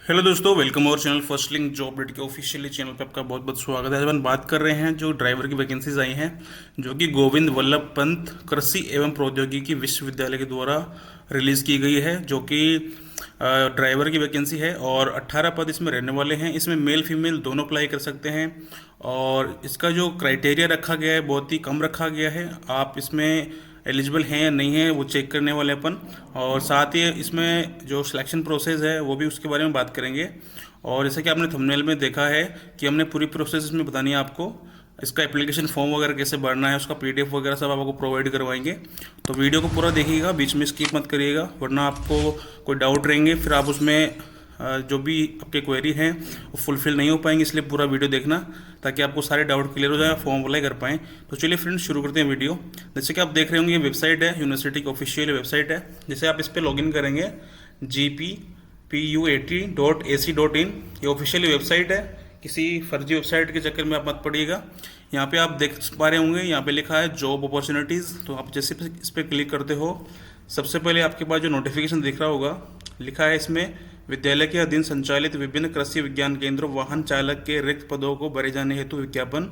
Hello दोस्तों, welcome और channel first link job update के ऑफिशियली चैनल पे आपका बहुत बहुत स्वागत है। आज अपन बात कर रहे हैं जो ड्राइवर की वैकेंसीज आई हैं, जो कि गोविंद वल्लभ पंत कृषि एवं प्रौद्योगिकी विश्वविद्यालय के द्वारा रिलीज़ की गई है, जो कि ड्राइवर की वैकेंसी है और 18 पद इसमें रहने वाले हैं। इसमें मेल फीमेल दोनों अप्लाई कर सकते हैं और इसका जो क्राइटेरिया रखा गया है बहुत ही कम रखा गया है। आप इसमें एलिजिबल हैं या नहीं है वो चेक करने वाले अपन, और साथ ही इसमें जो सिलेक्शन प्रोसेस है वो भी उसके बारे में बात करेंगे। और जैसे कि आपने थंबनेल में देखा है कि हमने पूरी प्रोसेस इसमें बतानी है आपको। इसका एप्लीकेशन फॉर्म वगैरह कैसे भरना है, उसका पीडीएफ वगैरह सब आपको प्रोवाइड करवाएंगे। तो वीडियो को पूरा देखिएगा, बीच में स्किप मत करिएगा, वरना आपको कोई डाउट रहेंगे फिर आप उसमें जो भी आपके क्वेरी हैं वो फुलफिल नहीं हो पाएंगे। इसलिए पूरा वीडियो देखना ताकि आपको सारे डाउट क्लियर हो जाए, फॉर्म अप्लाई कर पाएँ। तो चलिए फ्रेंड्स शुरू करते हैं वीडियो। जैसे कि आप देख रहे होंगे ये वेबसाइट है, यूनिवर्सिटी की ऑफिशियल वेबसाइट है। जैसे आप इस पर लॉगिन करेंगे gpput.ac.in, ये ऑफिशियल वेबसाइट है। किसी फर्जी वेबसाइट के चक्कर में आप मत पड़िएगा। यहाँ पे आप देख पा रहे होंगे, यहाँ पे लिखा है जॉब अपॉर्चुनिटीज़। तो आप जैसे इस पर क्लिक करते हो, सबसे पहले आपके पास जो नोटिफिकेशन दिख रहा होगा, लिखा है इसमें विद्यालय के अधीन संचालित विभिन्न कृषि विज्ञान केंद्रों वाहन चालक के रिक्त पदों को भरे जाने हेतु विज्ञापन।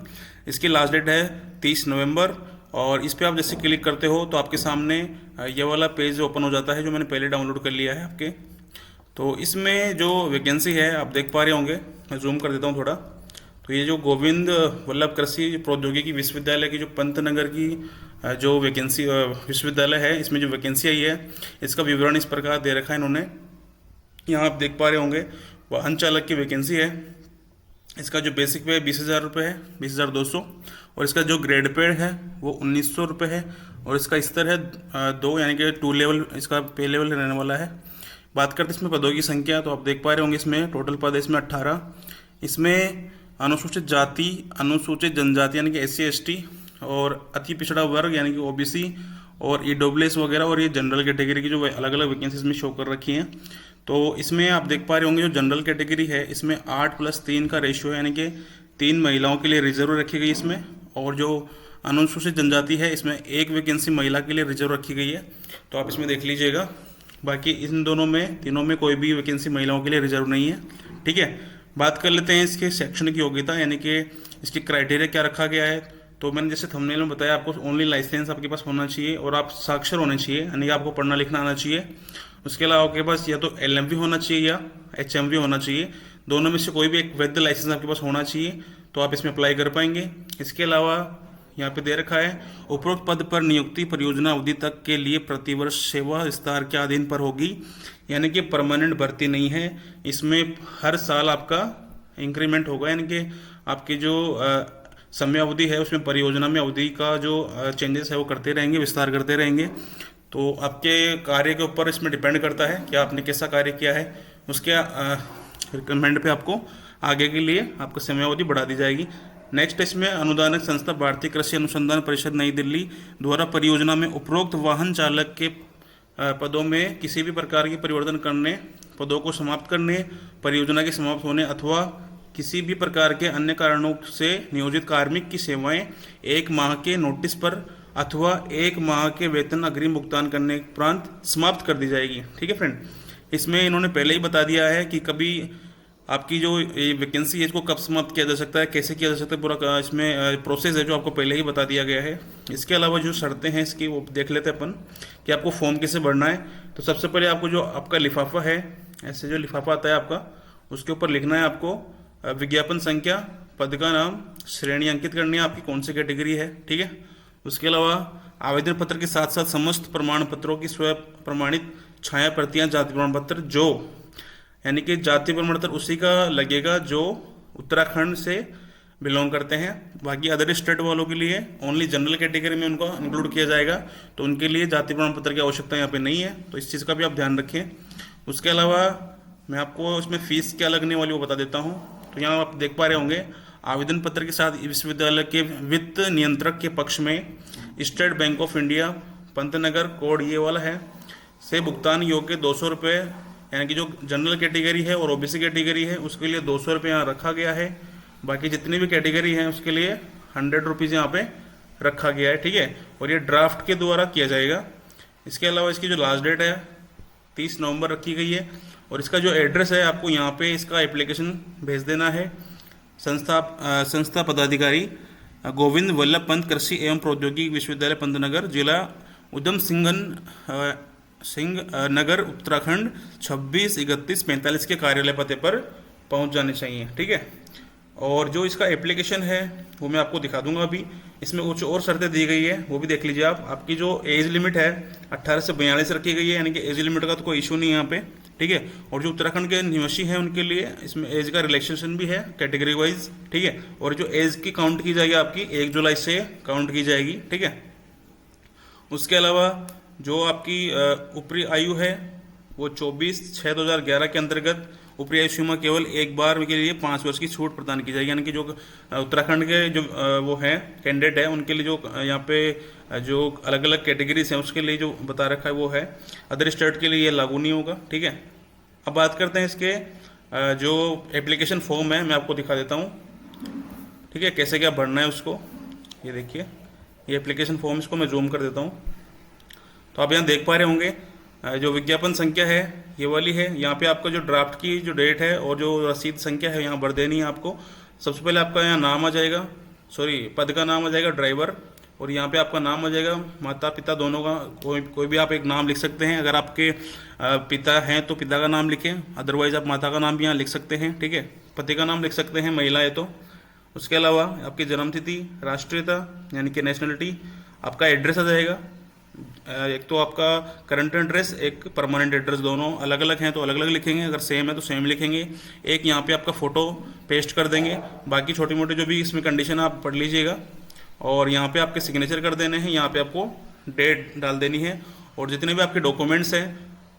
इसकी लास्ट डेट है 30 नवंबर। और इस पर आप जैसे क्लिक करते हो तो आपके सामने ये वाला पेज ओपन हो जाता है, जो मैंने पहले डाउनलोड कर लिया है आपके। तो इसमें जो वैकेंसी है आप देख पा रहे होंगे, मैं जूम कर देता हूँ थोड़ा। तो ये जो गोविंद वल्लभ कृषि प्रौद्योगिकी विश्वविद्यालय की जो पंतनगर की जो वैकेंसी विश्वविद्यालय है, इसमें जो वैकेंसी आई है इसका विवरण इस प्रकार दे रखा है इन्होंने। यहाँ आप देख पा रहे होंगे वाहन चालक की वैकेंसी है। इसका जो बेसिक पे 20,000 रुपये है, 20,200। और इसका जो ग्रेड पे है वो 1,900 रुपये है। और इसका स्तर है 2, यानी कि 2 लेवल इसका पे लेवल रहने वाला है। बात करते हैं इसमें पदों की संख्या, तो आप देख पा रहे होंगे इसमें टोटल पद है इसमें 18। इसमें अनुसूचित जाति, अनुसूचित जनजाति यानी कि SC ST, और अति पिछड़ा वर्ग यानी कि OBC, और EWS वगैरह, और ये जनरल कैटेगरी की जो अलग अलग वैकेंसीज में शो कर रखी हैं। तो इसमें आप देख पा रहे होंगे जो जनरल कैटेगरी है इसमें 8+3 का रेशियो है, यानी कि 3 महिलाओं के लिए रिजर्व रखी गई इसमें। और जो अनुसूचित जनजाति है इसमें 1 वैकेंसी महिला के लिए रिजर्व रखी गई है, तो आप इसमें देख लीजिएगा। बाकी इन दोनों में, तीनों में कोई भी वैकेंसी महिलाओं के लिए रिजर्व नहीं है। ठीक है, बात कर लेते हैं इसके शैक्षणिक योग्यता, यानी कि इसकी क्राइटेरिया क्या रखा गया है। तो मैंने जैसे थंबनेल में बताया, आपको ओनली लाइसेंस आपके पास होना चाहिए और आप साक्षर होने चाहिए, यानी कि आपको पढ़ना लिखना आना चाहिए। उसके अलावा आपके पास या तो LMV होना चाहिए या HMV होना चाहिए, दोनों में से कोई भी एक वैध लाइसेंस आपके पास होना चाहिए, तो आप इसमें अप्लाई कर पाएंगे। इसके अलावा यहाँ पे दे रखा है उपरोक्त पद पर नियुक्ति परियोजना अवधि तक के लिए प्रतिवर्ष सेवा विस्तार के अधीन पर होगी, यानी कि परमानेंट भर्ती नहीं है। इसमें हर साल आपका इंक्रीमेंट होगा, यानी कि आपकी जो समय अवधि है उसमें परियोजना में अवधि का जो चेंजेस है वो करते रहेंगे, विस्तार करते रहेंगे। तो आपके कार्य के ऊपर इसमें डिपेंड करता है कि आपने कैसा कार्य किया है, उसके रिकमेंड पे आपको आगे के लिए आपको समय अवधि बढ़ा दी जाएगी। नेक्स्ट इसमें अनुदानक संस्था भारतीय कृषि अनुसंधान परिषद नई दिल्ली द्वारा परियोजना में उपरोक्त वाहन चालक के पदों में किसी भी प्रकार की परिवर्तन करने, पदों को समाप्त करने, परियोजना के समाप्त होने अथवा किसी भी प्रकार के अन्य कारणों से नियोजित कार्मिक की सेवाएं 1 माह के नोटिस पर अथवा 1 माह के वेतन अग्रिम भुगतान करने के उपरांत समाप्त कर दी जाएगी। ठीक है फ्रेंड, इसमें इन्होंने पहले ही बता दिया है कि कभी आपकी जो ये वैकेंसी है इसको कब समाप्त किया जा सकता है, कैसे किया जा सकता है, पूरा इसमें प्रोसेस है जो आपको पहले ही बता दिया गया है। इसके अलावा जो शर्तें हैं इसकी वो देख लेते हैं अपन कि आपको फॉर्म कैसे भरना है। तो सबसे पहले आपको जो आपका लिफाफा है, ऐसे जो लिफाफा आता है आपका, उसके ऊपर लिखना है आपको विज्ञापन संख्या, पद का नाम, श्रेणी अंकित करनी है आपकी कौन सी कैटेगरी है। ठीक है, उसके अलावा आवेदन पत्र के साथ साथ समस्त प्रमाण पत्रों की स्व प्रमाणित छाया प्रतियां, जाति प्रमाण पत्र, जो यानी कि जाति प्रमाण पत्र उसी का लगेगा जो उत्तराखंड से बिलोंग करते हैं। बाकी अदर स्टेट वालों के लिए ओनली जनरल कैटेगरी में उनको इंक्लूड किया जाएगा, तो उनके लिए जाति प्रमाण पत्र की आवश्यकता यहाँ पे नहीं है, तो इस चीज़ का भी आप ध्यान रखें। उसके अलावा मैं आपको इसमें फीस क्या लगने वाली वो बता देता हूँ। तो यहाँ आप देख पा रहे होंगे आवेदन पत्र के साथ विश्वविद्यालय के वित्त नियंत्रक के पक्ष में state bank of India Pantnagar code ये वाला है से भुगतान योग्य 200 रुपये, यानी कि जो जनरल कैटेगरी है और OBC कैटेगरी है उसके लिए 200 रुपये यहाँ रखा गया है। बाकी जितनी भी कैटेगरी है उसके लिए 100 रुपीज़ यहाँ पे रखा गया है। ठीक है, और ये ड्राफ्ट के द्वारा किया जाएगा। इसके अलावा इसकी जो लास्ट डेट है 30 नवंबर रखी गई है। और इसका जो एड्रेस है आपको यहाँ पे इसका एप्लीकेशन भेज देना है। संस्था पदाधिकारी गोविंद वल्लभ पंत कृषि एवं प्रौद्योगिकी विश्वविद्यालय पंतनगर, जिला उधम सिंह नगर, उत्तराखंड 263145 के कार्यालय पते पर पहुंच जाने चाहिए। ठीक है। और जो इसका एप्लीकेशन है वो मैं आपको दिखा दूंगा अभी। इसमें कुछ और शर्तें दी गई है, वो भी देख लीजिए आप। आपकी जो एज लिमिट है 18 से 42 रखी गई है, यानी कि एज लिमिट का तो कोई इशू नहीं है यहाँ पे। ठीक है। और जो उत्तराखंड के निवासी हैं उनके लिए इसमें एज का रिलैक्सेशन भी है कैटेगरी वाइज। ठीक है। और जो एज की काउंट की जाएगी आपकी 1 जुलाई से काउंट की जाएगी। ठीक है। उसके अलावा जो आपकी ऊपरी आयु है वो 24/6/2011 के अंतर्गत ऊपरी आयु सीमा केवल एक बार के लिए 5 वर्ष की छूट प्रदान की जाएगी। यानी कि जो उत्तराखंड के जो वो हैं कैंडिडेट है उनके लिए जो यहाँ पे जो अलग अलग कैटेगरीज हैं उसके लिए जो बता रखा है वो है। अदर स्टेट के लिए ये लागू नहीं होगा। ठीक है। अब बात करते हैं इसके जो एप्लीकेशन फॉर्म है, मैं आपको दिखा देता हूँ। ठीक है। कैसे क्या भरना है उसको, ये देखिए ये एप्लीकेशन फॉर्म, इसको मैं जूम कर देता हूँ। तो आप यहाँ देख पा रहे होंगे जो विज्ञापन संख्या है ये वाली है। यहाँ पे आपका जो ड्राफ्ट की जो डेट है और जो रसीद संख्या है यहाँ भर देनी है आपको। सबसे पहले आपका यहाँ नाम आ जाएगा, सॉरी पद का नाम आ जाएगा ड्राइवर, और यहाँ पे आपका नाम आ जाएगा, माता पिता दोनों का कोई भी आप एक नाम लिख सकते हैं। अगर आपके पिता हैं तो पिता का नाम लिखें, अदरवाइज आप माता का नाम भी यहाँ लिख सकते हैं। ठीक है। पति का नाम लिख सकते हैं महिला है तो। उसके अलावा आपकी जन्मतिथि, राष्ट्रीयता यानी कि नेशनलिटी, आपका एड्रेस आ जाएगा। एक तो आपका करंट एड्रेस, एक परमानेंट एड्रेस, दोनों अलग अलग हैं तो अलग अलग लिखेंगे, अगर सेम है तो सेम लिखेंगे। एक यहाँ पे आपका फ़ोटो पेस्ट कर देंगे। बाकी छोटी मोटी जो भी इसमें कंडीशन आप पढ़ लीजिएगा। और यहाँ पे आपके सिग्नेचर कर देने हैं, यहाँ पे आपको डेट डाल देनी है, और जितने भी आपके डॉक्यूमेंट्स हैं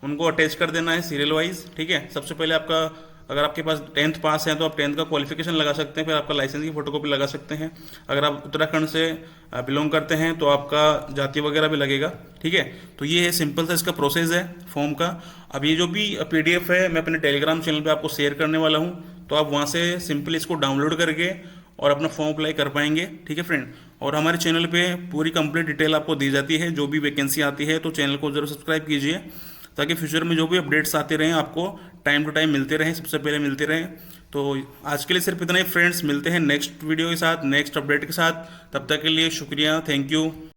उनको अटैच कर देना है सीरियल वाइज। ठीक है। सबसे पहले आपका, अगर आपके पास 10th पास है तो आप 10th का क्वालिफिकेशन लगा सकते हैं, फिर आपका लाइसेंस की फोटोकॉपी लगा सकते हैं। अगर आप उत्तराखंड से बिलोंग करते हैं तो आपका जाति वगैरह भी लगेगा। ठीक है। तो ये है सिंपल सा इसका प्रोसेस है फॉर्म का। अब ये जो भी PDF है मैं अपने टेलीग्राम चैनल पे आपको शेयर करने वाला हूँ, तो आप वहाँ से सिंपली इसको डाउनलोड करके और अपना फॉर्म अप्लाई कर पाएंगे। ठीक है फ्रेंड। और हमारे चैनल पे पूरी कंप्लीट डिटेल आपको दी जाती है, जो भी वैकेंसी आती है, तो चैनल को जरूर सब्सक्राइब कीजिए ताकि फ्यूचर में जो भी अपडेट्स आते रहें आपको टाइम टू टाइम मिलते रहें, सबसे पहले मिलते रहें। तो आज के लिए सिर्फ इतना ही फ्रेंड्स, मिलते हैं नेक्स्ट वीडियो के साथ, नेक्स्ट अपडेट के साथ। तब तक के लिए शुक्रिया, थैंक यू।